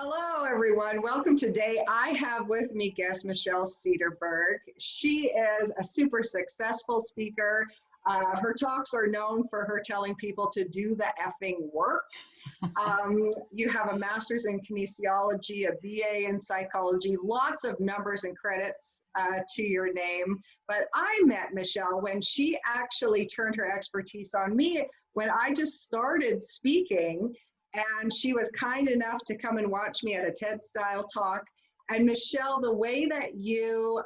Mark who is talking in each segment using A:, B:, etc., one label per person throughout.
A: Hello, everyone. Welcome today. I have with me guest Michelle Cederberg. She is a super successful speaker. Her talks are known for her telling people to do the effing work. You have a master's in kinesiology, a BA in psychology, lots of numbers and credits to your name. But I met Michelle when she actually turned her expertise on me when I just started speaking. And she was kind enough to come and watch me at a TED style talk. And Michelle, the way that you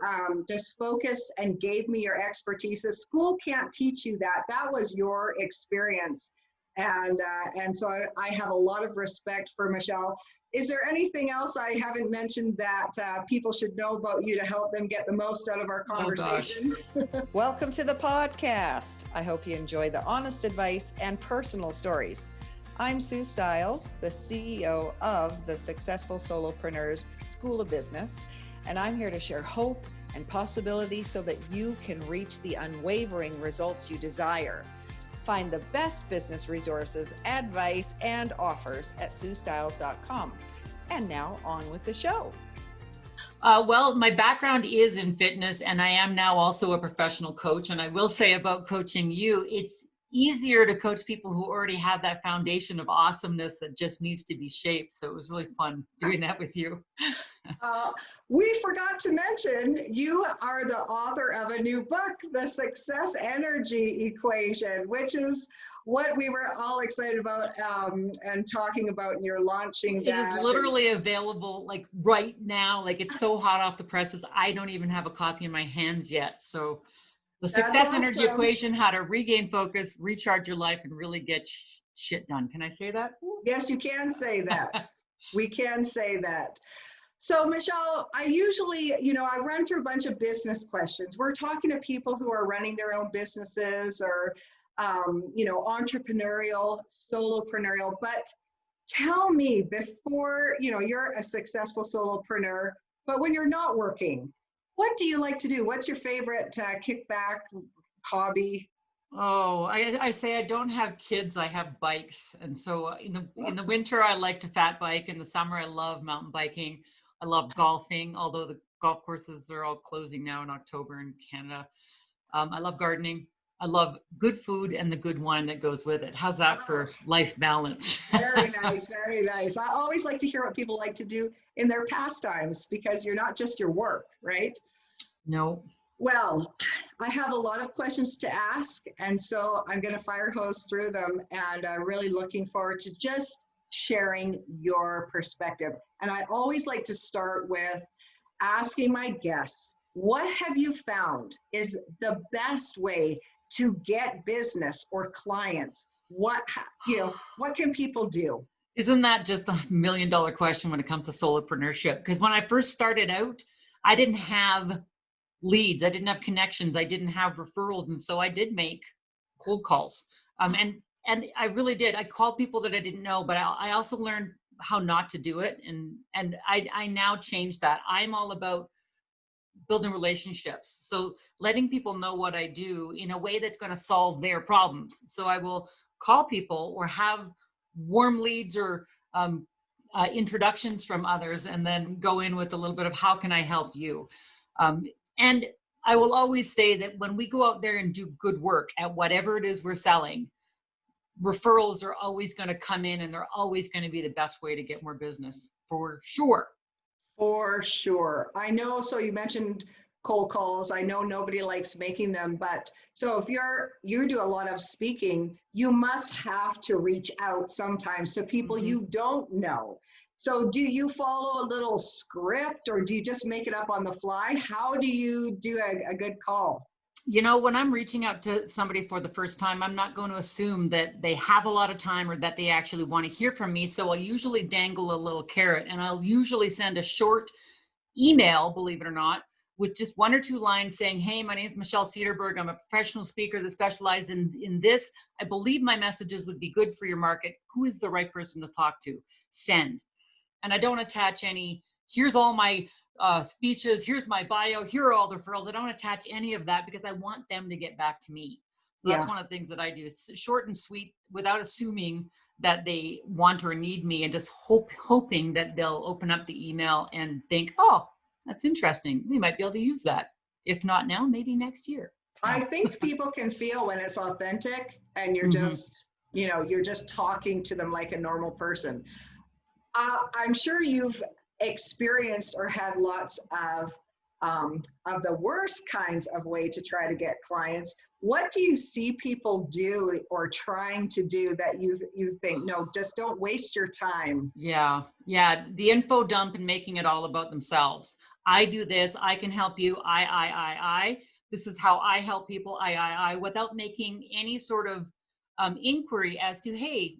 A: just focused and gave me your expertise, the school can't teach you that. That was your experience. And so I have a lot of respect for Michelle. Is there anything else I haven't mentioned that people should know about you to help them get the most out of our conversation?
B: Welcome to the podcast. I hope you enjoy the honest advice and personal stories. I'm Sue Stiles, the CEO of the Successful Solopreneurs School of Business, and I'm here to share hope and possibility so that you can reach the unwavering results you desire. Find the best business resources, advice, and offers at SueStiles.com. And now on with the show.
C: Well, my background is in fitness, and I am now also a professional coach. And I will say about coaching you, it's easier to coach people who already have that foundation of awesomeness that just needs to be shaped. So it was really fun doing that with you.
A: We forgot to mention, you are the author of a new book, The Success Energy Equation, which is what we were all excited about and talking about, and you're launching that.
C: It is literally available like right now. Like it's so hot off the presses. I don't even have a copy in my hands yet. So the Success Energy Equation, how to regain focus, recharge your life, and really get shit done. Can I say that?
A: Yes, you can say that. We can say that. So Michelle, I usually, I run through a bunch of business questions. We're talking to people who are running their own businesses or, entrepreneurial, solopreneurial. But tell me before, you're a successful solopreneur, but when you're not working, what do you like to do? What's your favorite kickback hobby?
C: Oh, I say I don't have kids, I have bikes. And so in the winter, I like to fat bike. In the summer, I love mountain biking. I love golfing, although the golf courses are all closing now in October in Canada. I love gardening. I love good food and the good wine that goes with it. How's that for life balance?
A: Very nice, very nice. I always like to hear what people like to do in their pastimes because you're not just your work, right?
C: No.
A: Well, I have a lot of questions to ask, and so I'm going to fire hose through them, and I'm really looking forward to just sharing your perspective. And I always like to start with asking my guests, what have you found is the best way to get business or clients? What can people do?
C: Isn't that just $1 million question when it comes to solopreneurship? Because when I first started out, I didn't have leads, I didn't have connections, I didn't have referrals, and so I did make cold calls. And I really did. I called people that I didn't know, but I also learned how not to do it, and I now change that. I'm all about building relationships, so letting people know what I do in a way that's going to solve their problems. So I will call people or have warm leads or introductions from others, and then go in with a little bit of how can I help you. And I will always say that when we go out there and do good work at whatever it is we're selling, referrals are always going to come in, and they're always going to be the best way to get more business, for sure.
A: For sure. I know, so you mentioned cold calls. I know nobody likes making them, but so if you do a lot of speaking, you must have to reach out sometimes to people you don't know. So do you follow a little script, or do you just make it up on the fly? How do you do a good call?
C: When I'm reaching out to somebody for the first time, I'm not going to assume that they have a lot of time or that they actually want to hear from me. So I'll usually dangle a little carrot, and I'll usually send a short email, believe it or not, with just 1 or 2 lines saying, hey, my name is Michelle Cederberg. I'm a professional speaker that specializes in this. I believe my messages would be good for your market. Who is the right person to talk to? Send. And I don't attach any, here's all my speeches, here's my bio, here are all the referrals. I don't attach any of that because I want them to get back to me. So that's one of the things that I do. Short and sweet without assuming that they want or need me, and just hoping that they'll open up the email and think, oh, that's interesting. We might be able to use that. If not now, maybe next year.
A: I think people can feel when it's authentic and you're
C: Mhm.
A: just, you're just talking to them like a normal person. I'm sure you've experienced or had lots of the worst kinds of way to try to get clients. What do you see people do or trying to do that you think, no, just don't waste your time?
C: Yeah. The info dump and making it all about themselves. I do this. I can help you. I. This is how I help people. I, without making any sort of inquiry as to, hey,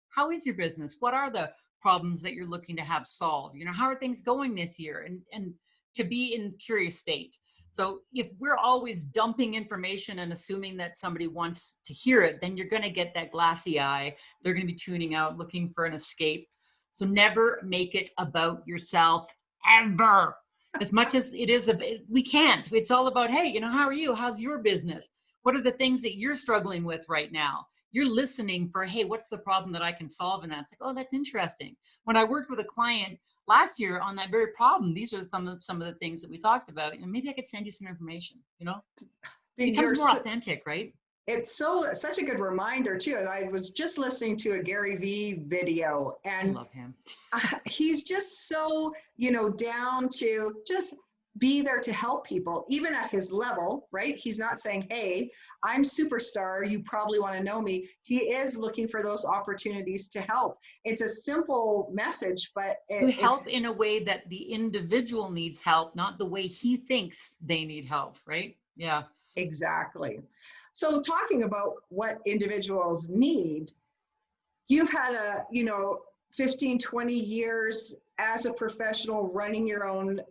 C: how is your business? What are the problems that you're looking to have solved? How are things going this year? And to be in curious state. So if we're always dumping information and assuming that somebody wants to hear it, then you're going to get that glassy eye. They're going to be tuning out, looking for an escape. So never make it about yourself, ever. As much as it is, we can't. It's all about, hey, how are you? How's your business? What are the things that you're struggling with right now? You're listening for, hey, what's the problem that I can solve? And that's like, oh, that's interesting. When I worked with a client last year on that very problem, these are some of the things that we talked about. And maybe I could send you some information, it becomes more authentic, right?
A: It's such a good reminder too. I was just listening to a Gary Vee video, and
C: I love him.
A: He's just so, down to just be there to help people, even at his level, right? He's not saying, hey, I'm superstar, you probably want to know me. He is looking for those opportunities to help. It's a simple message, but
C: to help in a way that the individual needs help, not the way he thinks they need help, right? Yeah.
A: Exactly. So talking about what individuals need, you've had 15, 20 years as a professional running your own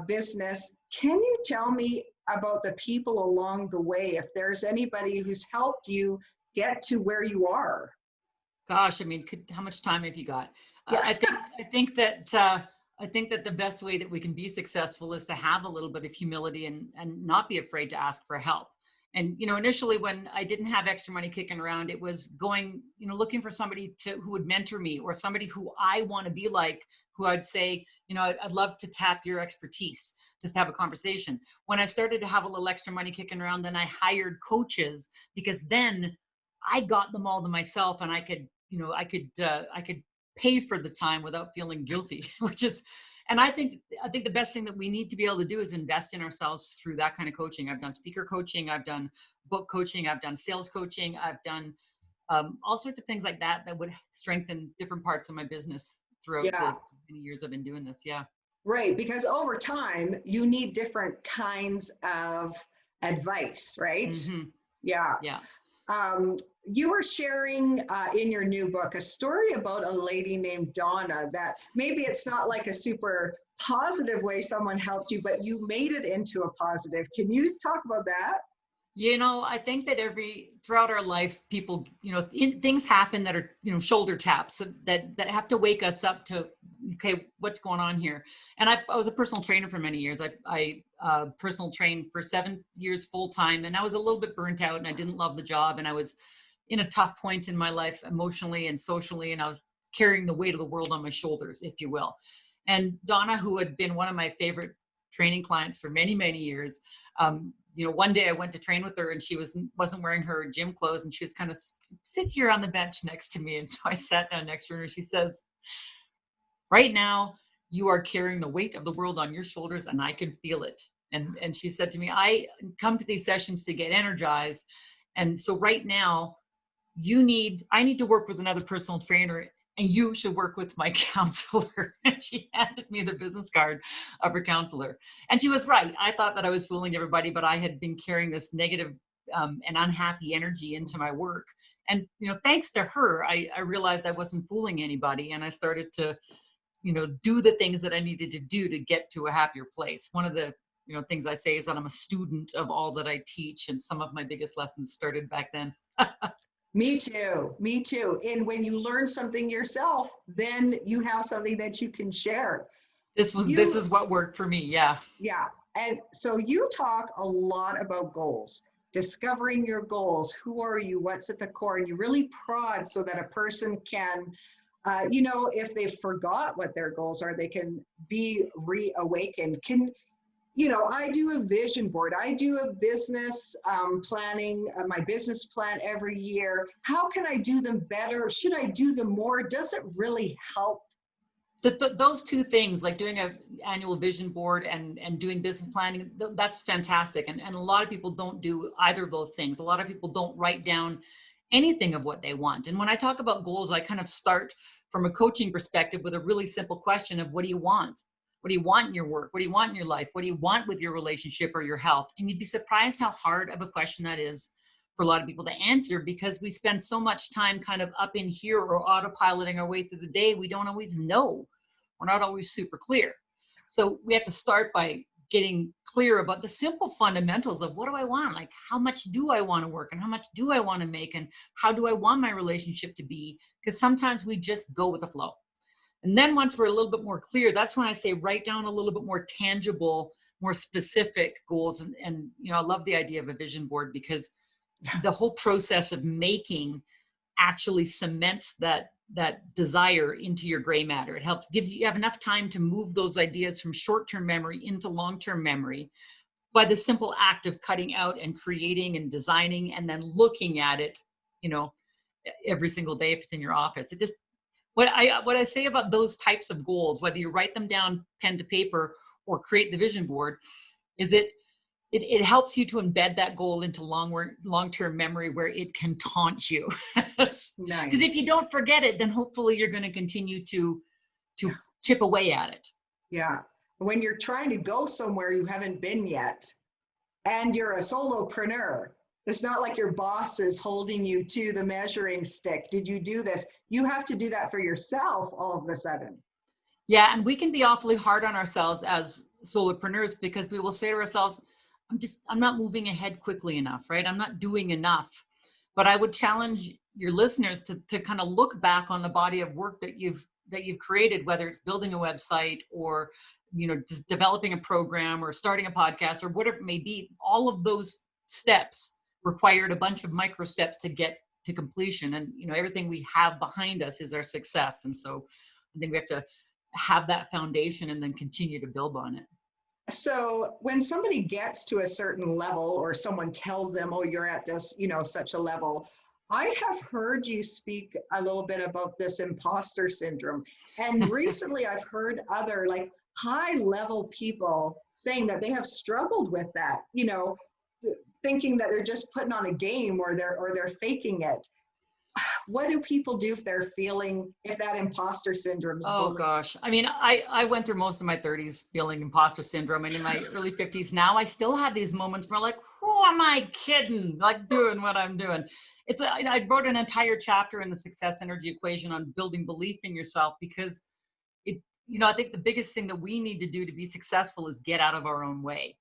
A: business. Can you tell me about the people along the way, if there's anybody who's helped you get to where you are?
C: Gosh, how much time have you got?
A: Yeah.
C: I think that the best way that we can be successful is to have a little bit of humility and not be afraid to ask for help. And, initially when I didn't have extra money kicking around, it was going, looking for somebody who would mentor me, or somebody who I want to be like, who I'd say, I'd love to tap your expertise, just to have a conversation. When I started to have a little extra money kicking around, then I hired coaches, because then I got them all to myself, and I could pay for the time without feeling guilty, and I think the best thing that we need to be able to do is invest in ourselves through that kind of coaching. I've done speaker coaching, I've done book coaching, I've done sales coaching, I've done all sorts of things like that would strengthen different parts of my business throughout the many years I've been doing this. Yeah.
A: Right. Because over time, you need different kinds of advice, right?
C: Mm-hmm.
A: Yeah.
C: Yeah.
A: You were sharing in your new book a story about a lady named Donna, that maybe it's not like a super positive way someone helped you, but you made it into a positive. Can you talk about that?
C: I think that throughout our life, people, things happen that are, shoulder taps that have to wake us up to, okay, what's going on here? And I was a personal trainer for many years. I personal trained for 7 years full time, and I was a little bit burnt out, and I didn't love the job, and I was in a tough point in my life emotionally and socially, and I was carrying the weight of the world on my shoulders, if you will. And Donna, who had been one of my favorite training clients for many, many years, one day I went to train with her, and she wasn't wearing her gym clothes, and she was kind of sit here on the bench next to me. And so I sat down next to her, and she says, right now you are carrying the weight of the world on your shoulders, and I can feel it. And she said to me, I come to these sessions to get energized. And so right now I need to work with another personal trainer, and you should work with my counselor. And she handed me the business card of her counselor. And she was right. I thought that I was fooling everybody, but I had been carrying this negative and unhappy energy into my work. And, thanks to her, I realized I wasn't fooling anybody. And I started to, do the things that I needed to do to get to a happier place. One of the, things I say is that I'm a student of all that I teach. And some of my biggest lessons started back then.
A: Me too. Me too. And when you learn something yourself, then you have something that you can share.
C: This is what worked for me. Yeah.
A: Yeah. And so you talk a lot about goals. discovering your goals. Who are you? What's at the core? And you really prod so that a person can, if they forgot what their goals are, they can be reawakened. I do a vision board. I do a business planning, my business plan every year. How can I do them better? Should I do them more? Does it really help?
C: Those two things, like doing an annual vision board and doing business planning, that's fantastic. And a lot of people don't do either of those things. A lot of people don't write down anything of what they want. And when I talk about goals, I kind of start from a coaching perspective with a really simple question of, what do you want? What do you want in your work? What do you want in your life? What do you want with your relationship or your health? And you'd be surprised how hard of a question that is for a lot of people to answer, because we spend so much time kind of up in here or autopiloting our way through the day. We don't always know. We're not always super clear. So we have to start by getting clear about the simple fundamentals of, what do I want? Like, how much do I want to work, and how much do I want to make, and how do I want my relationship to be? Because sometimes we just go with the flow. And then once we're a little bit more clear, that's when I say write down a little bit more tangible, more specific goals. And I love the idea of a vision board, because the whole process of making actually cements that desire into your gray matter. It helps, you have enough time to move those ideas from short-term memory into long-term memory by the simple act of cutting out and creating and designing and then looking at it, every single day if it's in your office. It just, what I say about those types of goals, whether you write them down pen to paper or create the vision board, is it helps you to embed that goal into long-term memory where it can taunt you. Nice. Because if you don't forget it, then hopefully you're going to continue to chip away at it.
A: Yeah. When you're trying to go somewhere you haven't been yet, and you're a solopreneur, it's not like your boss is holding you to the measuring stick. Did you do this? You have to do that for yourself all of a sudden.
C: Yeah. And we can be awfully hard on ourselves as solopreneurs, because we will say to ourselves, I'm not moving ahead quickly enough, right? I'm not doing enough. But I would challenge your listeners to kind of look back on the body of work that you've created, whether it's building a website or, just developing a program or starting a podcast or whatever it may be. All of those steps required a bunch of micro steps to get to completion. And, everything we have behind us is our success. And so I think we have to have that foundation and then continue to build on it.
A: So when somebody gets to a certain level, or someone tells them, oh, you're at this, such a level, I have heard you speak a little bit about this imposter syndrome. And recently I've heard other high level people saying that they have struggled with that, thinking that they're just putting on a game or they're faking it. What do people do if they're feeling, if that imposter syndrome?
C: Oh gosh. I mean, I went through most of my 30s feeling imposter syndrome, and in my early 50s now, I still have these moments where I'm like, who am I kidding? Like doing what I'm doing. I wrote an entire chapter in the Success Energy Equation on building belief in yourself, because I think the biggest thing that we need to do to be successful is get out of our own way.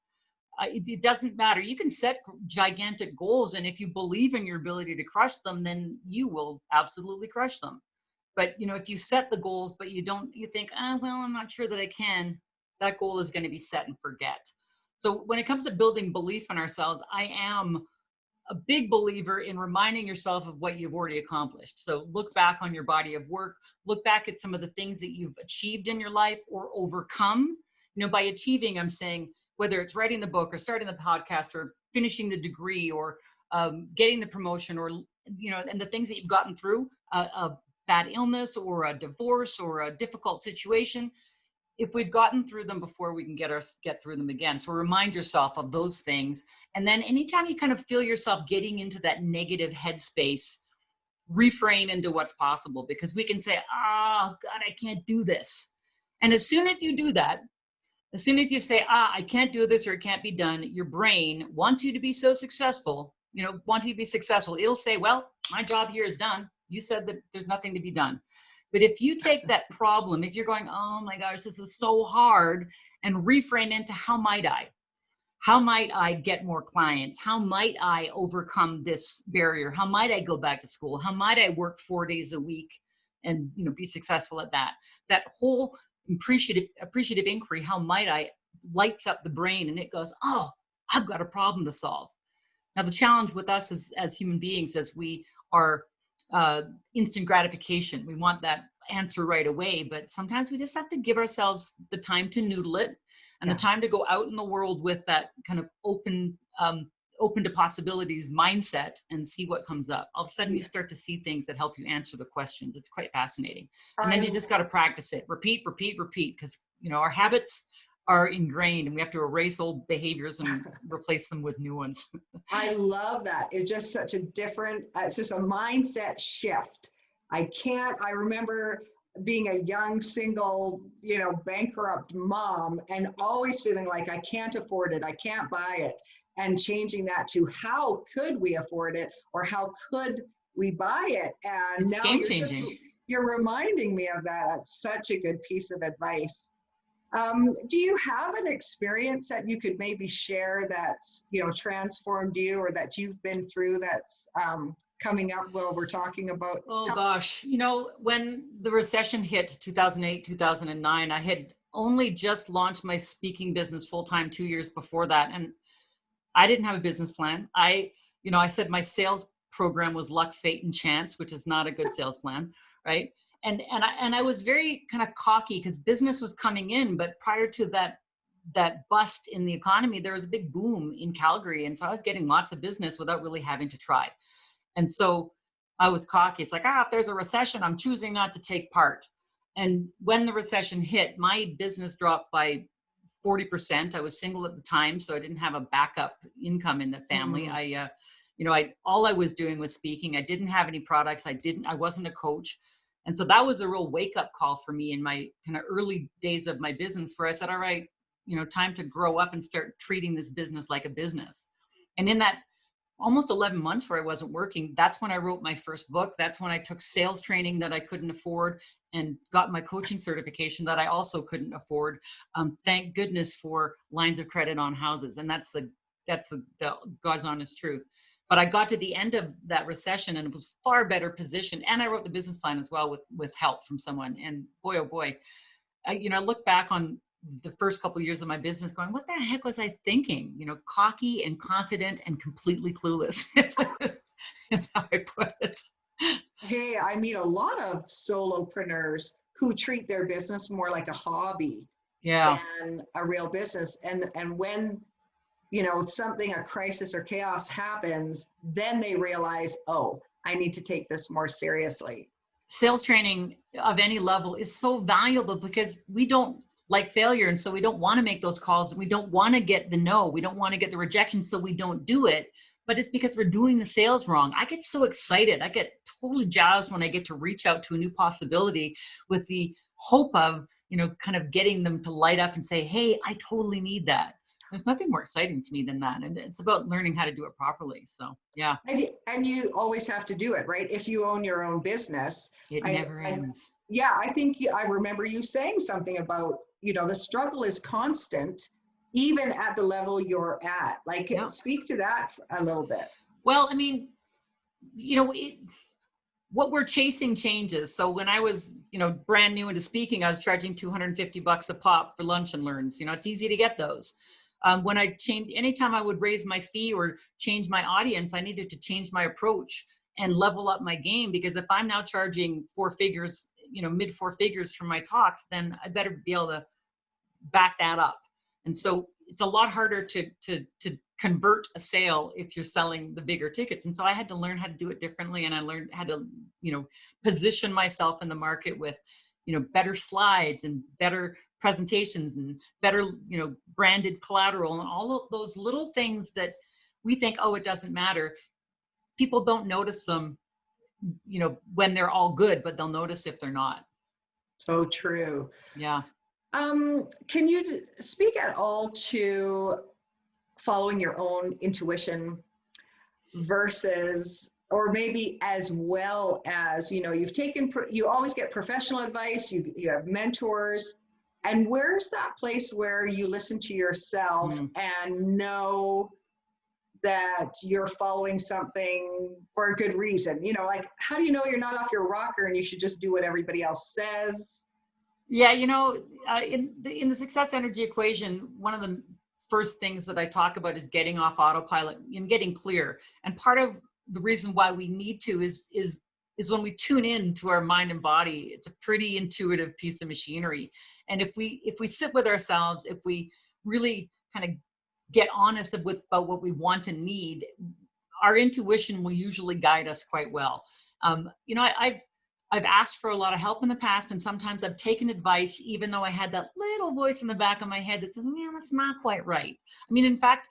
C: It doesn't matter. You can set gigantic goals, and if you believe in your ability to crush them, then you will absolutely crush them. But if you set the goals, but you think, well, I'm not sure that I can, that goal is going to be set and forget. So when it comes to building belief in ourselves, I am a big believer in reminding yourself of what you've already accomplished. So look back on your body of work, look back at some of the things that you've achieved in your life or overcome. By achieving, I'm saying, whether it's writing the book or starting the podcast or finishing the degree or getting the promotion or, and the things that you've gotten through, a bad illness or a divorce or a difficult situation. If we've gotten through them before, we can get through them again. So remind yourself of those things. And then anytime you kind of feel yourself getting into that negative headspace, reframe into what's possible, because we can say, oh God, I can't do this. And as soon as you do that, as soon as you say, I can't do this or it can't be done, your brain wants you to be so successful, wants you to be successful. It'll say, well, my job here is done. You said that there's nothing to be done. But if you take that problem, if you're going, oh my gosh, this is so hard, and reframe into how might I? How might I get more clients? How might I overcome this barrier? How might I go back to school? How might I work 4 days a week and be successful at that? That whole appreciative inquiry, how might I, lights up the brain, and it goes, oh, I've got a problem to solve. Now, the challenge with us as human beings, as we are instant gratification, we want that answer right away, but sometimes we just have to give ourselves the time to noodle it and the time to go out in the world with that kind of open to possibilities mindset and see what comes up. All of a sudden you start to see things that help you answer the questions. It's quite fascinating. And then you just got to practice it. Repeat, because our habits are ingrained and we have to erase old behaviors and replace them with new ones.
A: I love that. It's just such a different, it's just a mindset shift. I remember being a young, single, bankrupt mom and always feeling like I can't afford it. I can't buy it. And changing that to how could we afford it or how could we buy it? And
C: it's
A: now
C: game changing.
A: You're reminding me of that. That's such a good piece of advice. Do you have an experience that you could maybe share that's, transformed you or that you've been through that's coming up while we're talking about?
C: Oh gosh, when the recession hit 2008, 2009, I had only just launched my speaking business full-time 2 years before that. And I didn't have a business plan. I said my sales program was luck, fate, and chance, which is not a good sales plan, right? And I was very kind of cocky because business was coming in, but prior to that bust in the economy, there was a big boom in Calgary. And so I was getting lots of business without really having to try. And so I was cocky. It's like, if there's a recession, I'm choosing not to take part. And when the recession hit, my business dropped by 40%. I was single at the time, so I didn't have a backup income in the family.
A: Mm-hmm.
C: All I was doing was speaking. I didn't have any products. I wasn't a coach. And so that was a real wake up call for me in my kind of early days of my business where I said, all right, time to grow up and start treating this business like a business. And in that almost 11 months where I wasn't working, that's when I wrote my first book. That's when I took sales training that I couldn't afford and got my coaching certification that I also couldn't afford. Thank goodness for lines of credit on houses. And that's the God's honest truth. But I got to the end of that recession and it was far better positioned. And I wrote the business plan as well with help from someone. And boy, oh boy, I look back on the first couple of years of my business going, what the heck was I thinking? Cocky and confident and completely clueless. That's how I put it.
A: Hey, I meet a lot of solopreneurs who treat their business more like a hobby than a real business. And when, a crisis or chaos happens, then they realize, oh, I need to take this more seriously.
C: Sales training of any level is so valuable because we don't like failure. And so we don't want to make those calls. We don't want to get the no. We don't want to get the rejection. So we don't do it. But it's because we're doing the sales wrong. I get so excited. I get totally jazzed when I get to reach out to a new possibility with the hope of, kind of getting them to light up and say, hey, I totally need that. There's nothing more exciting to me than that. And it's about learning how to do it properly. So, yeah.
A: And you always have to do it, right? If you own your own business.
C: It never ends.
A: I think I remember you saying something about, the struggle is constant, even at the level you're at. Speak to that a little bit.
C: Well, what we're chasing changes. So when I was, brand new into speaking, I was charging $250 a pop for lunch and learns. It's easy to get those. When I changed, anytime I would raise my fee or change my audience, I needed to change my approach and level up my game, because if I'm now charging four figures, mid four figures for my talks, then I better be able to back that up. And so it's a lot harder to convert a sale if you're selling the bigger tickets. And so I had to learn how to do it differently. And I learned how to, position myself in the market with, better slides and better presentations and better, branded collateral and all of those little things that we think, oh, it doesn't matter. People don't notice them, when they're all good, but they'll notice if they're not.
A: So true.
C: Yeah.
A: Can you speak at all to following your own intuition versus, or maybe as well as, you always get professional advice, you have mentors, and where's that place where you listen to yourself and know that you're following something for a good reason? How do you know you're not off your rocker and you should just do what everybody else says?
C: Yeah, in the success energy equation, one of the first things that I talk about is getting off autopilot and getting clear. And part of the reason why we need to is when we tune in to our mind and body. It's a pretty intuitive piece of machinery. And if we sit with ourselves, if we really kind of get honest about what we want and need, our intuition will usually guide us quite well. I've asked for a lot of help in the past, and sometimes I've taken advice, even though I had that little voice in the back of my head that says, "Man, that's not quite right." I mean, in fact,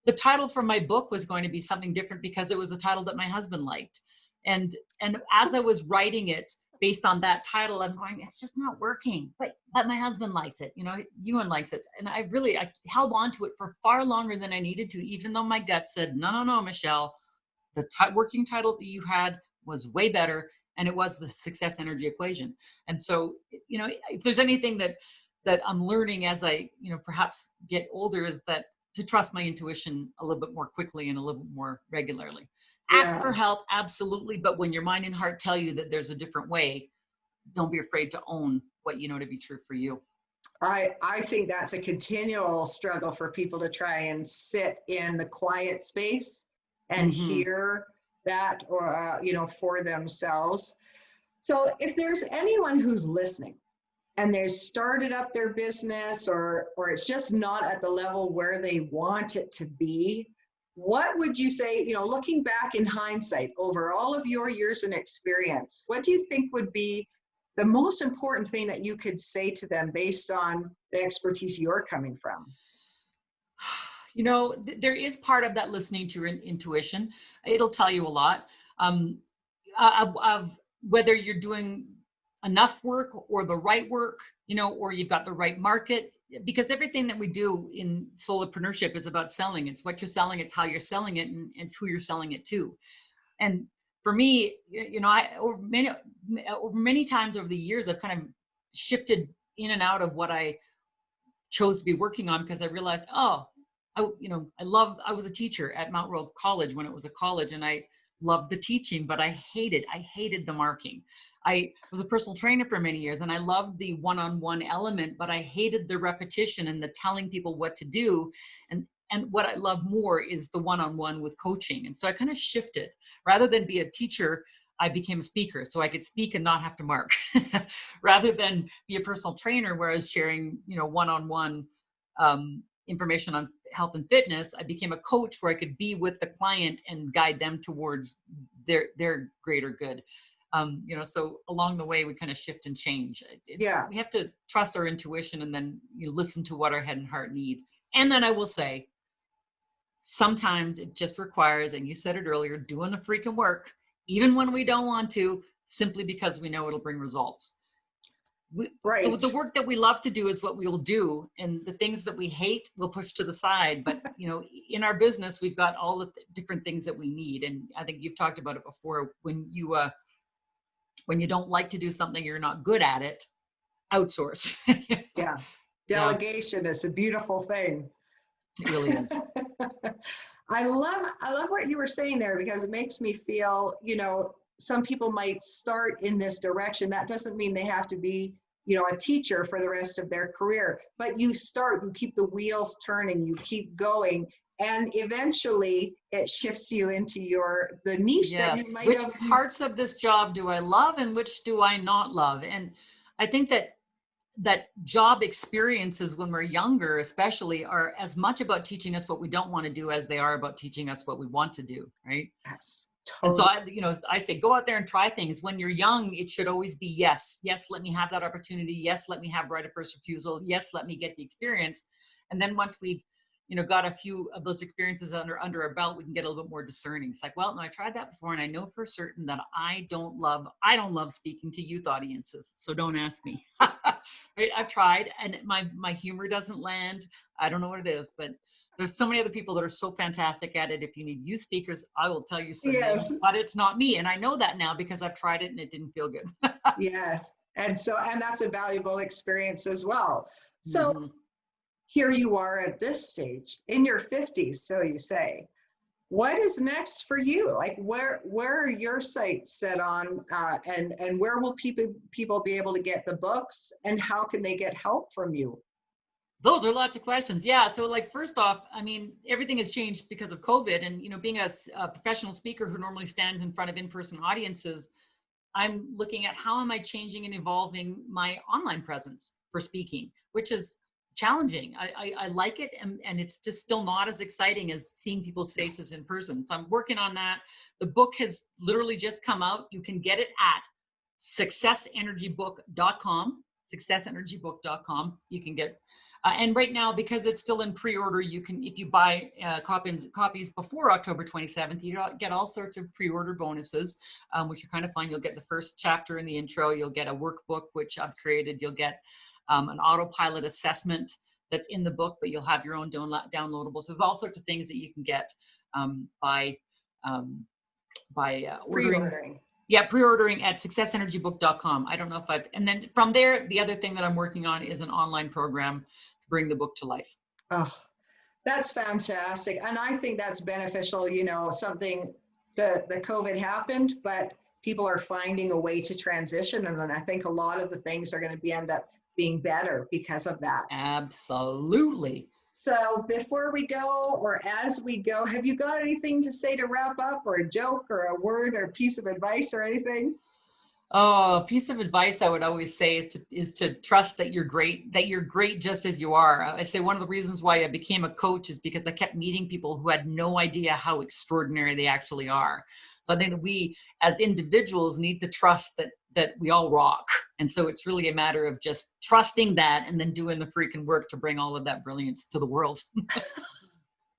C: the title for my book was going to be something different because it was the title that my husband liked. And as I was writing it based on that title, I'm going, it's just not working. But my husband likes it, Ewan likes it. And I held on to it for far longer than I needed to, even though my gut said, no, Michelle, the working title that you had was way better. And it was the success energy equation. And so, if there's anything that I'm learning as I, perhaps get older, is that to trust my intuition a little bit more quickly and a little bit more regularly. Ask for help, absolutely. But when your mind and heart tell you that there's a different way, don't be afraid to own what you know to be true for you.
A: I think that's a continual struggle for people to try and sit in the quiet space and hear that, or, for themselves. So if there's anyone who's listening and they've started up their business, or it's just not at the level where they want it to be, what would you say, looking back in hindsight over all of your years and experience, what do you think would be the most important thing that you could say to them based on the expertise you're coming from?
C: There is part of that listening to your intuition. It'll tell you a lot of whether you're doing enough work or the right work, or you've got the right market. Because everything that we do in solopreneurship is about selling. It's what you're selling, it's how you're selling it, and it's who you're selling it to. And for me, over many times over the years, I've kind of shifted in and out of what I chose to be working on, because I realized, I was a teacher at Mount Royal College when it was a college, and I loved the teaching, but I hated the marking. I was a personal trainer for many years, and I loved the one-on-one element, but I hated the repetition and the telling people what to do. And what I love more is the one-on-one with coaching. And so I kind of shifted. Rather than be a teacher, I became a speaker, so I could speak and not have to mark. Rather than be a personal trainer where I was sharing, one-on-one information on health and fitness, I became a coach where I could be with the client and guide them towards their greater good. So along the way, we kind of shift and change. We have to trust our intuition, and then listen to what our head and heart need. And then I will say, sometimes it just requires, and you said it earlier, doing the freaking work, even when we don't want to, simply because we know it'll bring results. The work that we love to do is what we will do, and the things that we hate we'll push to the side. But in our business, we've got all the different things that we need, and I think you've talked about it before. When you don't like to do something, you're not good at it, outsource.
A: Delegation is a beautiful thing.
C: It really is.
A: I love what you were saying there, because it makes me feel, some people might start in this direction. That doesn't mean they have to be, a teacher for the rest of their career, but you keep the wheels turning, you keep going, and eventually it shifts you into the niche that you might
C: Which parts of this job do I love and which do I not love? And I think that job experiences when we're younger, especially, are as much about teaching us what we don't want to do as they are about teaching us what we want to do. Right.
A: Yes.
C: And so I say, go out there and try things. When you're young, it should always be yes. Yes, let me have that opportunity. Yes, let me have right of first refusal. Yes, let me get the experience. And then once we've, got a few of those experiences under our belt, we can get a little bit more discerning. It's like, well, no, I tried that before, and I know for certain that I don't love speaking to youth audiences. So don't ask me. Right? I've tried, and my humor doesn't land. I don't know what it is, but there's so many other people that are so fantastic at it. If you need youth speakers, I will tell you some names, but it's not me. And I know that now because I've tried it and it didn't feel good.
A: Yes. And that's a valuable experience as well. So here you are at this stage in your 50s, so you say. What is next for you? Like, where are your sights set on, and where will people be able to get the books, and how can they get help from you?
C: Those are lots of questions. Yeah. So like, first off, I mean, everything has changed because of COVID, and, you know, being a professional speaker who normally stands in front of in-person audiences, I'm looking at how am I changing and evolving my online presence for speaking, which is challenging. I like it, and it's just still not as exciting as seeing people's faces in person. So I'm working on that. The book has literally just come out. You can get it at successenergybook.com, successenergybook.com. You can get, and right now, because it's still in pre-order, you can, if you buy copies before October 27th, you get all sorts of pre-order bonuses, which are kind of fun. You'll get the first chapter in the intro. You'll get a workbook, which I've created. You'll get an autopilot assessment that's in the book, but you'll have your own downloadables. There's all sorts of things that you can get by ordering. Yeah, pre-ordering at successenergybook.com. I don't know if and then from there, the other thing that I'm working on is an online program to bring the book to life.
A: Oh, that's fantastic. And I think that's beneficial. You know, the COVID happened, but people are finding a way to transition. And then I think a lot of the things are going to end up being better because of that.
C: Absolutely.
A: So before we go, or as we go, have you got anything to say to wrap up, or a joke or a word or a piece of advice or anything?
C: Oh, a piece of advice I would always say is to trust that you're great just as you are. I say one of the reasons why I became a coach is because I kept meeting people who had no idea how extraordinary they actually are. So I think that we as individuals need to trust that we all rock. And so it's really a matter of just trusting that and then doing the freaking work to bring all of that brilliance to the world.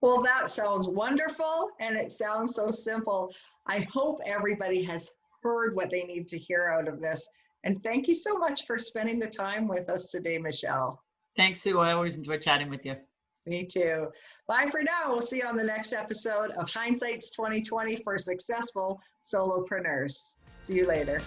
A: Well, that sounds wonderful, and it sounds so simple. I hope everybody has heard what they need to hear out of this. And thank you so much for spending the time with us today, Michelle.
C: Thanks, Sue. I always enjoy chatting with you.
A: Me too. Bye for now. We'll see you on the next episode of Hindsight's 2020 for Successful Solopreneurs. See you later.